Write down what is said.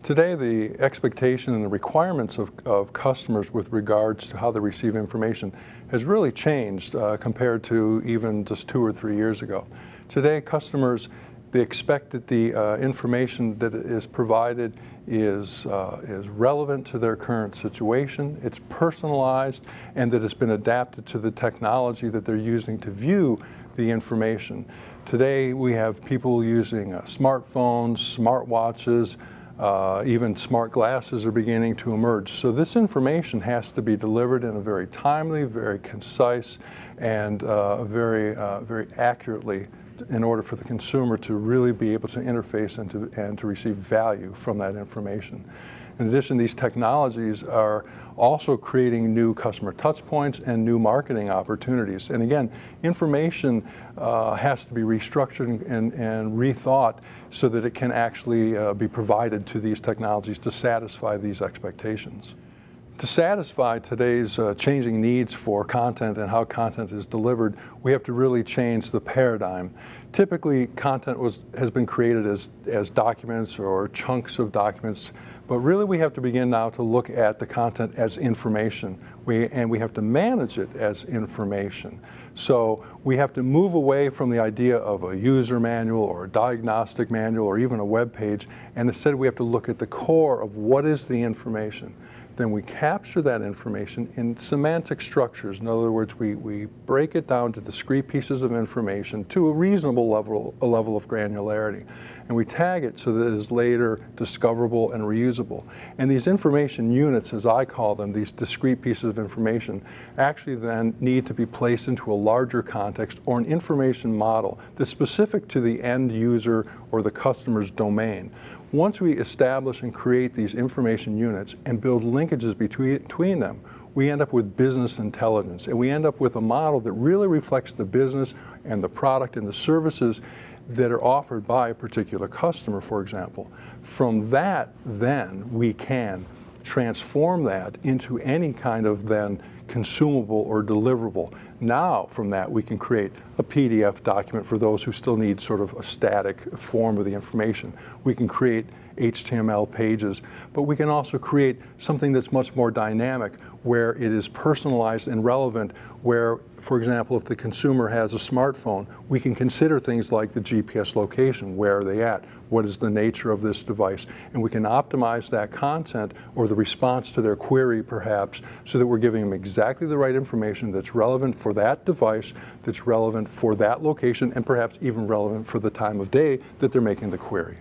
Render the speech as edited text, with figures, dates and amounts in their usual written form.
Today, the expectation and the requirements of customers with regards to how they receive information has really changed compared to even just 2 or 3 years ago. Today, customers, they expect that the information that is provided is relevant to their current situation, it's personalized, and that it's been adapted to the technology that they're using to view the information. Today, we have people using smartphones, smartwatches, even smart glasses are beginning to emerge. So this information has to be delivered in a very timely, very concise, and very accurately in order for the consumer to really be able to interface and to receive value from that information. In addition, these technologies are also creating new customer touch points and new marketing opportunities. And again, information has to be restructured and rethought so that it can actually be provided to these technologies to satisfy these expectations. To satisfy today's changing needs for content and how content is delivered, we have to really change the paradigm. Typically, content has been created as documents or chunks of documents, but really we have to begin now to look at the content as information, and we have to manage it as information. So we have to move away from the idea of a user manual or a diagnostic manual or even a web page, and instead we have to look at the core of what is the information. Then we capture that information in semantic structures. In other words, we break it down to discrete pieces of information to a reasonable level of granularity. And we tag it so that it is later discoverable and reusable. And these information units, as I call them, these discrete pieces of information, actually then need to be placed into a larger context or an information model that's specific to the end user or the customer's domain. Once we establish and create these information units and build linkages between them, we end up with business intelligence, and we end up with a model that really reflects the business and the product and the services that are offered by a particular customer, for example. From that, then, we can transform that into any kind of then consumable or deliverable. Now, from that, we can create a PDF document for those who still need sort of a static form of the information. We can create HTML pages, but we can also create something that's much more dynamic, where it is personalized and relevant, where, for example, if the consumer has a smartphone, we can consider things like the GPS location. Where are they at? What is the nature of this device? And we can optimize that content or the response to their query, perhaps, so that we're giving them exactly the right information that's relevant for that device, that's relevant for that location, and perhaps even relevant for the time of day that they're making the query.